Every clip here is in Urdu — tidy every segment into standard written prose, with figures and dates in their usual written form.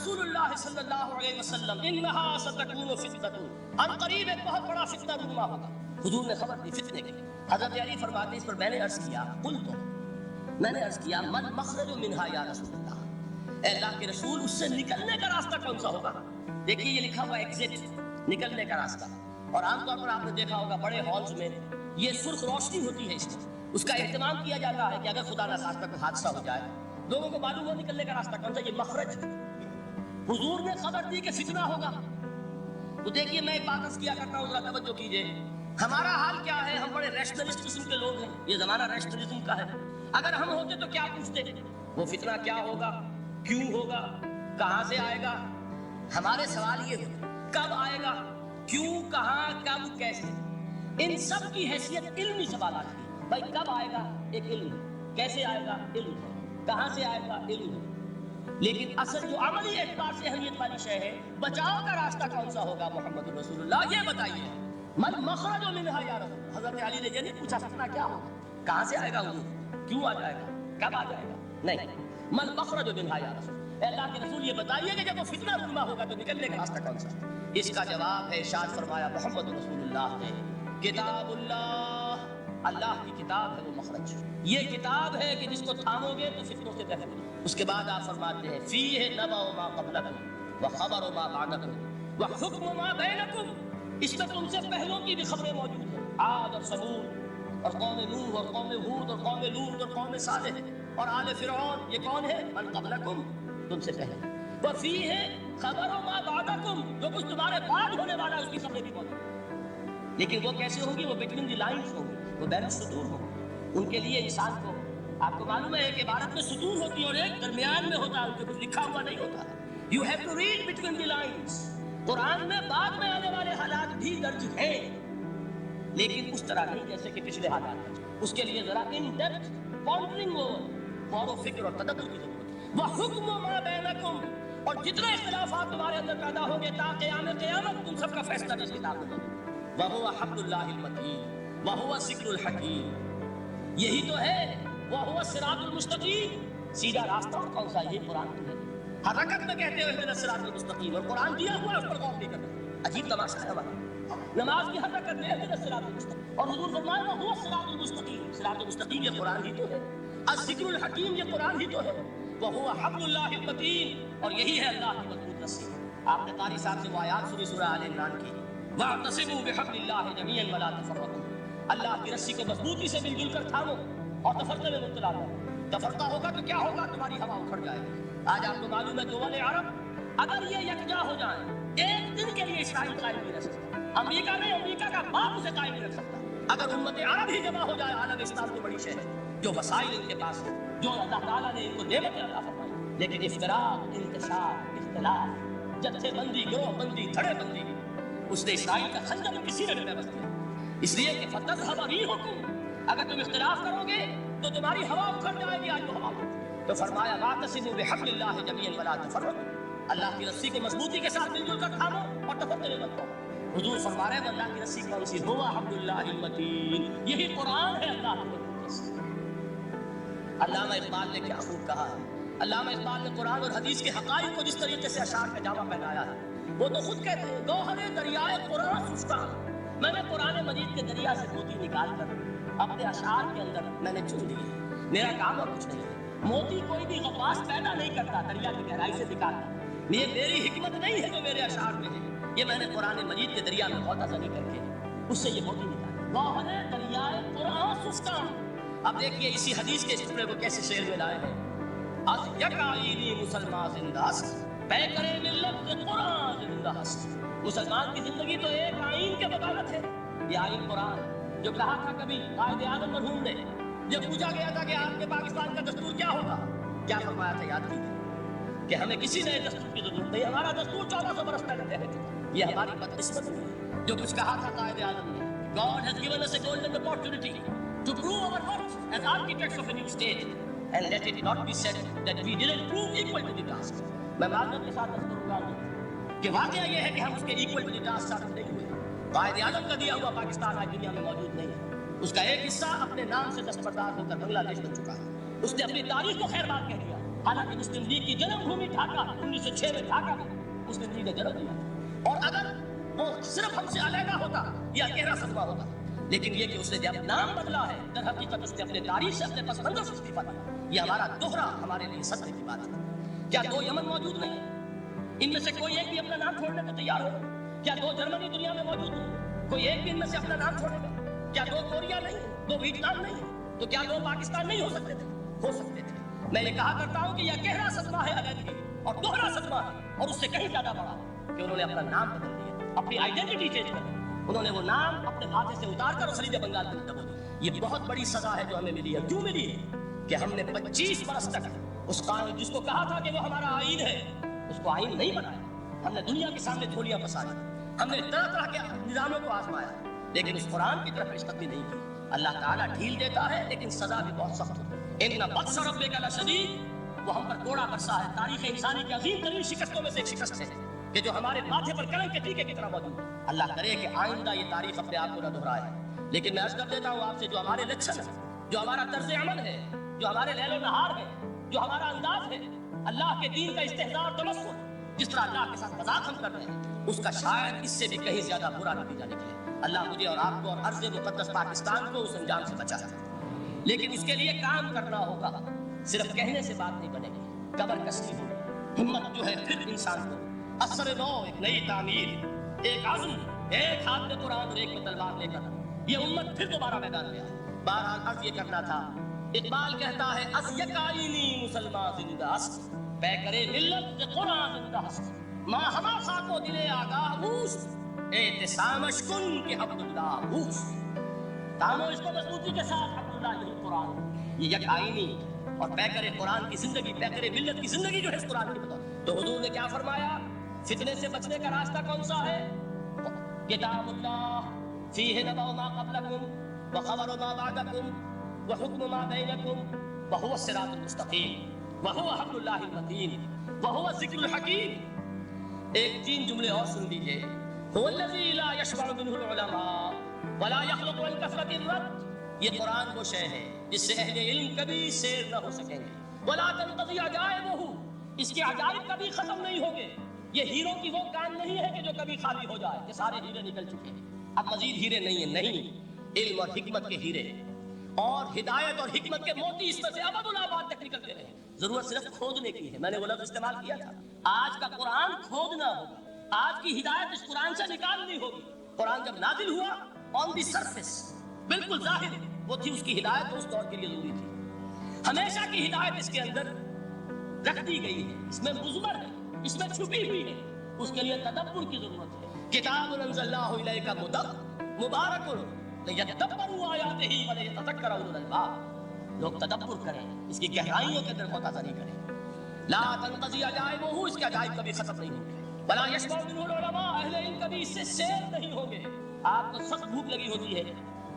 رسول اللہ صلی اللہ علیہ وسلم انہا ستکون فتنۃ، ان قریب ایک بہت بڑا فتنہ رونما ہوگا۔ حضور نے خبر دی فتنے کی۔ حضرت علی فرماتے ہیں اس پر میں نے عرض کیا، میں نے عرض کیا من مخرج منہا یا رسول اللہ، اے اللہ کے رسول اس سے نکلنے کا راستہ کون سا ہوگا؟ دیکھیے یہ لکھا ہوا ایگزٹ، نکلنے کا راستہ، اور عام طور پر آپ نے دیکھا ہوگا بڑے ہالز میں یہ سرخ روشنی ہوتی ہے، اس کا اہتمام کیا جاتا ہے کہ اگر خدا نخواستہ کوئی حادثہ ہو جائے لوگوں کو معلوم ہو نکلنے کا راستہ کون سا، یہ مخرج۔ حضور نے خبر دی کہ فتنہ ہوگا۔ تو دیکھیے میں ایک بات عرض کیا کرتا ہوں، ذرا توجہ کیجئے، ہمارا حال کیا ہے؟ ہم بڑے ریشنلسٹ قسم کے لوگ ہیں، یہ زمانہ ریشنلزم کا ہے۔ اگر ہم ہوتے تو کیا پوچھتے؟ وہ فتنہ کیا ہوگا، کیوں ہوگا، کہاں سے آئے گا؟ ہمارے سوال یہ ہوتے کب آئے گا، کیوں، کہاں، کب، کیسے۔ ان سب کی حیثیت علمی سوالات کی۔ بھائی کب آئے گا ایک علم ہے، کیسے آئے گا علم ہے، کہاں سے آئے گا علم ہے، لیکن اصل جو عملی اعتبار سے اہمیت والی شے ہے، بچاؤ کا راستہ کون سا ہوگا محمد رسول اللہ، یہ بتائیے۔ من مخرج منہا یا رسول اللہ، حضرت علی نے یہ نہیں پوچھا فتنہ کیا ہوگا، کہاں سے آئے گا حضور، کیوں آ جائے گا، کب آ جائے گا، نہیں، من مخرج منہا یا رسول اللہ، اے اللہ کے رسول یہ بتائیے کہ جب وہ فتنہ رونما ہوگا تو نکلنے کا راستہ کون سا؟ اس کا جواب ہے، ارشاد فرمایا محمد رسول اللہ نے، کتاب اللہ، اللہ کی کتاب ہے وہ مخرج، یہ کتاب ہے کہ جس کو تھامو گے تو فتنوں سے محفوظ ہو۔ اس کے بعد آپ فرماتے ہیں فیہ نبأ ما قبلکم وخبر ما بعدکم وحکم ما بینکم، اس میں تم سے پہلوں کی بھی خبریں موجود ہیں، عاد اور ثمود اور قوم نوح اور قوم ہود اور قوم لوط اور قوم صالح اور آل فرعون، یہ کون ہے؟ من قبلکم، تم سے پہلے، وفیہ خبر ما بعدکم، جو کچھ تمہارے بعد ہونے والا ہے اس کی خبریں بھی موجود ہیں، لیکن وہ کیسے ہوں گی؟ وہ بٹوین دی لائنز ہوں گی، وہ بین السطور ہوں گی۔ ان کے لیے انسان کو، آپ کو معلوم ہے ایک عبارت میں سطور ہوتی ہے اور ایک درمیان میں ہوتا ہے، ان کے کچھ لکھا ہوا نہیں ہوتا۔ You have to read between the lines. قرآن میں بعد میں آنے والے حالات بھی درج ہیں، لیکن اس طرح نہیں جیسے کہ پچھلے حالات، اس کے لیے ذرا ان ڈیپتھ پونڈرنگ اور غور و فکر اور تدبر کی ضرورت ہے۔ وحکم ما بینکم، اور جتنے اختلافات تمہارے اندر پیدا ہوں گے تا قیام قیامت تم سب کا فیصلہ اس کتاب میں ہوگا۔ وَهُوَ حَبْلُ اللَّهِ الْمَتِينُ وَهُوَ الذِّكْرُ الْحَكِيمُ، یہی تو ہے وَهُوَ الصِّرَاطُ الْمُسْتَقِيمُ، سیدھا راستہ اور کون سا؟ یہ قرآن ہے۔ ہر رکعت میں کہتے ہو اهْدِنَا الصِّرَاطَ الْمُسْتَقِيمُ، اور قرآن دیا ہوا ہے اس پر غور نہیں کرنا۔ عجیب تماشا ہے ہمارا، نماز کی ہر رکعت میں اهْدِنَا الصِّرَاطَ الْمُسْتَقِيمُ، اور حضور فرمایا وَهُوَ الصِّرَاطُ الْمُسْتَقِيمُ، صراط المستقیم یہ قرآن ہی تو ہے، الذکر الحکیم یہ قرآن ہی تو ہے، وَهُوَ حَبْلُ اللَّهِ الْمَتِينُ، اور یہی ہے اللہ کی مضبوط رسی۔ آپ نے قاری صاحب سے وہ آیات سنی سورہ آل عمران کی، وَاعْتَصِمُوا بِحَبْلِ اللَّهِ جَمِيعًا وَلَا تَفَرَّقُوا، اللہ کی رسی کو مضبوطی سے مل جل کر تھامو اور تفرقے میں مبتلا نہ ہو۔ تفرقہ ہوگا تو کیا ہوگا؟ تمہاری ہوا اکھڑ جائے گی۔ آج آپ کو معلوم ہے دول عرب اگر یہ یکجا ہو جائیں، ایک دن کے لیے اسرائیل قائم نہیں رہ سکتا، امریکہ نہیں، امریکہ کا باپ اسے قائم نہیں رکھ سکتا۔ اگر امت عرب ہی جمع ہو جائے، عالم اسلام تو بڑی شے ہے، جو وسائل ان کے پاس ہے، جو اللہ تعالیٰ نے ان کو نعمتیں عطا فرمائی، لیکن افتراق، انتشار، اختلاف، جتھے بندی، گروہ بندی، دھڑے بندی، اس نے اسرائیل کا خنجر کسی نے نہیں بس دیا، اس لیے کہ فَتَذْهَبَ رِيحُكُمْ، اگر تم اختلاف کرو گے تو تمہاری ہوا اکھڑ جائے گی۔ آج وہ ہوا تو فرمایا وَاعْتَصِمُوا بِحَبْلِ اللَّهِ جَمِيعًا وَلَا تَفَرَّقُوا، اللہ کی رسی کو مضبوطی کے ساتھ مل جل کر تھامو اور تفرقے میں مت ہو۔ حضور فرما رہے ہیں اللہ کی رسی کون سی؟ هُوَ حَبْلُ اللَّهِ الْمَتِينُ، یہی قرآن ہے اللہ کی مضبوط رسی۔ علامہ اقبال نے کیا خوب کہا ہے، علامہ اقبال نے قرآن اور حدیث کے حقائق کو جس طریقے سے اشعار کا جامع پہنایا ہے، وہ تو خود کہتے ہیں گوہر دریائے قرآن سستا، میں نے قرآن مجید کے دریا سے موتی نکال کر اپنے اشعار کے اندر میں نے چن لیے، میرا کام اور کچھ نہیں ہے۔ موتی کوئی بھی غواص پیدا نہیں کرتا دریا کی گہرائی سے نکالتا، یہ میری حکمت نہیں ہے جو میرے اشعار میں ہے، یہ میں نے قرآن مجید کے دریا میں غوطہ زنی کر کے اس سے یہ موتی نکالا، گوہر دریائے قرآن سستا۔ اب دیکھیے اسی حدیث کے اس ٹکڑے کو کیسے شعر میں لائے ہیں، از یک آئینی مسلمان زندہ است، پے کرے ملت قرآن زندہ است۔ مسلمان کی زندگی تو ایک آئین کے بغاوت ہے، یہ آئین قرآن جو کہا تھا کبھی قائد اعظم مرحوم نے جب پوچھا گیا تھا کہ آپ کے پاکستان کا دستور کیا ہوگا، کیا فرمایا تھا یاد کیجیے کہ ہمیں کسی نئے دستور کی ضرورت نہیں، ہمارا دستور 1400 برس پہلے طے ہو چکا۔ یہ ہماری بدقسمتی ہے جو کچھ کہا تھا قائد اعظم نے، God has given us a golden opportunity to prove our worth as architects of a new state, and let it not be said that we didn't prove equal to the task۔ میں معذرت کے ساتھ عرض کروں گا کہ واقعہ یہ ہے کہ ہم اس کے equal to the task ثابت نہیں ہوئے۔ قائد اعظم کا دیا ہوا پاکستان آج دنیا میں موجود نہیں ہے، اس کا ایک حصہ اپنے نام سے دستبردار ہو کر بنگلہ دیش بن چکا ہے، اس نے اپنی تاریخ کو خیر بات کہہ دیا، حالانکہ مسلم لیگ کی جنم بھومی ڈھاکہ 1906 میں ڈھاکہ میں مسلم لیگ نے جنم لیا، اور اگر وہ صرف ہم سے علیحدہ ہوتا یا گہرا صدمہ ہوتا، لیکن یہ کہ اس نے جب نام بدلا ہے، در حقیقت اس نے اپنے تاریخ سے، اپنے پس منظر سے استعفیٰ دیا۔ یہ ہمارا دوہرا ہمارے لیے صدمے کی بات ہے۔ کیا دو یمن موجود نہیں؟ ان میں سے کوئی ایک بھی اپنا نام چھوڑنے کو تیار ہو؟ کیا دو جرمنی دنیا میں موجود نہیں؟ کوئی ایک بھی ان میں سے اپنا نام چھوڑے گا؟ کیا دو کوریا نہیں، دو ویتنام نہیں، تو کیا دو پاکستان نہیں ہو سکتے تھے؟ ہو سکتے تھے۔ میں یہ کہا کرتا ہوں کہ یہ گہرا صدمہ ہے علیحدگی اور دوہرا صدمہ ہے، اور اس سے کہیں زیادہ بڑا ہے کہ انہوں نے اپنا نام بدل دیا، اپنی آئیڈینٹی چینج کر دی، انہوں نے وہ نام اپنے ماتھے سے اتار کر خلیج بنگال میں دبو دی۔ یہ بہت بڑی سزا ہے جو ہمیں ملی ہے۔ کیوں ملی ہے؟ کہ ہم نے 25 برس تک اس قانون جس کو کہا تھا کہ وہ ہمارا آئین ہے، اس کو آئین نہیں بنایا۔ ہم نے دنیا کے سامنے تھولیاں پسا دی، ہم نے طرح طرح کے نظاموں کو آزمایا، لیکن اس قرآن کی طرف رشتہ بھی نہیں کی۔ اللہ تعالیٰ ڈھیل دیتا ہے لیکن سزا بھی بہت سخت ہوتی ہے۔ ان بطش ربک لشدید، وہ ہم پر کوڑا برسا ہے۔ تاریخ انسانی کی عظیم ترین شکستوں میں سے ایک شکست ہے کہ جو ہمارے ماتھے پر کلنک کے ٹیکے کی طرح موجود ہے۔ اللہ کرے کہ آئندہ یہ تاریخ اپنے آپ کو نہ دہرائے۔ لیکن میں عرض کر دیتا ہوں آپ سے، جو ہمارے لچھن ہے، جو ہمارا طرز عمل ہے، جو ہمارے لیل و نہار ہے، جو ہمارا انداز ہے، اللہ کے دین کا استہزاء اور تمسخر، جس طرح اللہ کے ساتھ مذاق ہم کر رہے ہیں، اس کا شاید اس سے بھی کہیں زیادہ برا نتیجہ نکلے۔ اللہ مجھے اور آپ کو اور عرض مقدس پاکستان کو اس انجام سے بچا سکے، لیکن اس کے لیے کام کرنا ہوگا۔ صرف کہنے سے بات نہیں بنے گی، کمر کسی ہوگی۔ ہمت جو ہے پھر انسان کو اثر نو، ایک نئی تعمیر، ایک عزم، ایک ہاتھ میں قرآن اور ایک میں تلوار لے کر یہ امت پھر دوبارہ میدان میں آئی۔ بہرحال عرض یہ کرنا تھا، اقبال کہتا ہے اس یک آئینی مسلمان زندہ است، بے کرے ملت قرآن زندہ است، ماں ہما خاک و دل آگاہ اوست، اعتصامش کن کہ عبداللہ اوست۔ تانو اس کو مضبوطی کے ساتھ عبداللہ یہی قرآن، یہ یک آئینی اور پیکر قرآن کی زندگی، پیکر ملت کی زندگی جو ہے اس قرآن کی بطور۔ تو حضور نے کیا فرمایا؟ فتنے سے بچنے کا راستہ کون سا ہے؟ کتاب اللہ فیہ نبأ ما قبلکم وخبر ما بعدکم وحکم ما بینکم وہو الصراط المستقیم وہو حبل اللہ المتین وہو الذکر الحکیم۔ ایک 3 جملے اور سن لیجئے۔ هو الذی لا یشبع منہ العلماء ولا یخلق عن کثرت الرد، یہ قرآن وہ شے ہے جس سے اہل علم کبھی سیر نہ ہو سکیں گے۔ ولا تنقضی عجائبہ، اس کے عجائب کبھی ختم نہیں ہوں گے۔ یہ ہیروں کی وہ کان نہیں ہے کہ جو کبھی خالی ہو جائے کہ سارے ہیرے نکل چکے ہیں، اب مزید ہیرے نہیں ہیں۔ نہیں، علم اور حکمت کے ہیرے اور ہدایت اور حکمت کے موتی اس میں سے ابد الآباد تک نکلتے رہے۔ ضرورت صرف کھودنے کی ہے، میں نے وہ لفظ استعمال کیا تھا۔ آج کا قرآن کھودنا ہوگا، آج کی ہدایت اس قرآن سے نکالنی ہوگی۔ قرآن جب نازل ہوا آن دی سرفیس، بالکل ظاہر وہ تھی اس کی ہدایت، اس دور کے لیے ضروری تھی۔ ہمیشہ کی ہدایت اس کے اندر رکھ دی گئی ہے، اس میں مضمر ہے، اس میں چھپی ہوئی ہے، اس کے لیے تدبر کی ضرورت ہے۔ کتاب انزلناہ الیک مبارک لیدبروا آیاتہ ولیتذکر اولو الالباب، لوگ تدبر کریں، اس کی گہرائیوں کے اندر غوطہ کریں۔ لا تنقضی عجائبہ، اس کے عجائب کبھی ختم نہیں ہوں گے۔ ولا یشبع منہ العلماء، اہل علم کبھی اس سے سیر نہیں ہوں گے۔ آپ کو سخت بھوک لگی ہوتی ہے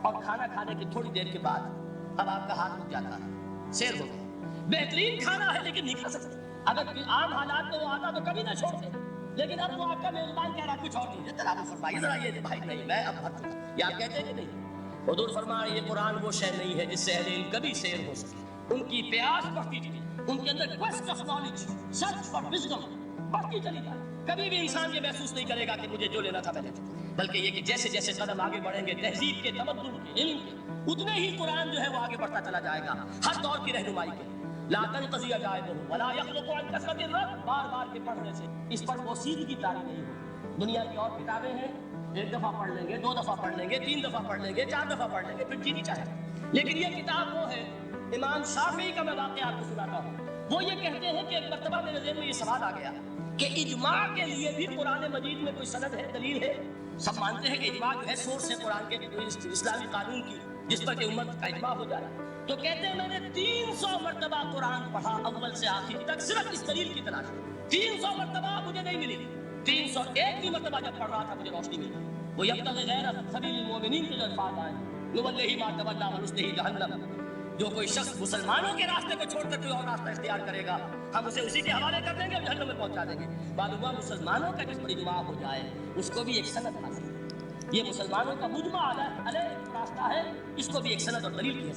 اور کھانا کھانے کی تھوڑی دیر کے بعد اب آپ کا ہاتھ رک جاتا ہے، سیر ہو گیا۔ بہترین کھانا ہے لیکن نہیں کھا سکتے۔ اگر عام حالات میں وہ آتا تو کبھی نہ چھوڑتے، لیکن اب وہ آپ کا میزبان کہہ رہا کچھ اور نہیں ہے، تلاوت فرمائیے ذرا، یہ بھائی نہیں میں اب بھر چکا۔ یہ آپ کہتے ہیں کہ نہیں؟ حضور فرمایا یہ قرآن وہ شے نہیں ہے جس سے اہل علم کبھی سیر ہو سکے۔ ان کی پیاس بڑھتی چلی، ان کے اندر quest of knowledge, search for wisdom بڑھتی چلی جائے۔ کبھی بھی انسان یہ محسوس نہیں کرے گا کہ مجھے جو لینا تھا میں نے لیا، بلکہ یہ کہ جیسے جیسے قدم آگے بڑھیں گے تہذیب کے، تمدن کے، علم کے، اتنے ہی قرآن جو ہے وہ آگے بڑھتا چلا جائے گا ہر دور کی رہنمائی کے۔ لا تنقضی عجائبہ ولا یخلق عن کثرت الرد، بار بار کے پڑھنے سے اس پر پوشیدگی طاری نہیں ہوگی۔ دنیا کی اور کتابیں ہیں، 1 دفعہ پڑھ لیں گے، 2 دفعہ پڑھ لیں گے، 3 دفعہ پڑھ لیں گے، 4 دفعہ پڑھ لیں گے، پھر جی نہیں چاہے۔ لیکن یہ کتاب وہ ہے، امام شافعی کا میں واقعہ آپ کو سناتا ہوں۔ وہ یہ کہتے ہیں کہ ایک مرتبہ میرے ذہن میں یہ سوال آ گیا کہ اجماع کے لیے بھی قرآن مجید میں کوئی سند ہے، دلیل ہے؟ سب مانتے ہیں کہ اجماع جو ہے سورس ہے قرآن کے اسلامی قانون کی، جس پر کہ امت کا اجماع ہو جائے۔ تو کہتے ہیں میں نے 300 مرتبہ قرآن پڑھا اول سے آخر تک، صرف اس دلیل کی تلاش میں۔ 300 مرتبہ مجھے نہیں ملی، 301 مرتبہ جب پڑھ رہا تھا مجھے روشنی ملی۔ وہ یبتغی غیر سبیل المؤمنین کے جو الفاظ آئے، نولہ ما تولی ونصلہ جہنم، جو کوئی شخص مسلمانوں کے راستے کو چھوڑ کر کوئی اور راستہ اختیار کرے گا ہم اسے اسی کے حوالے کر دیں گے اور جہنم میں پہنچا دیں گے۔ معلوم ہوا مسلمانوں کا جس پر اجماع ہو جائے اس کو بھی ایک سند حاصل ہے۔ یہ مسلمانوں کا مجمع علیہ راستہ ہے، اس کو بھی ایک سند اور دلیل کی ہے۔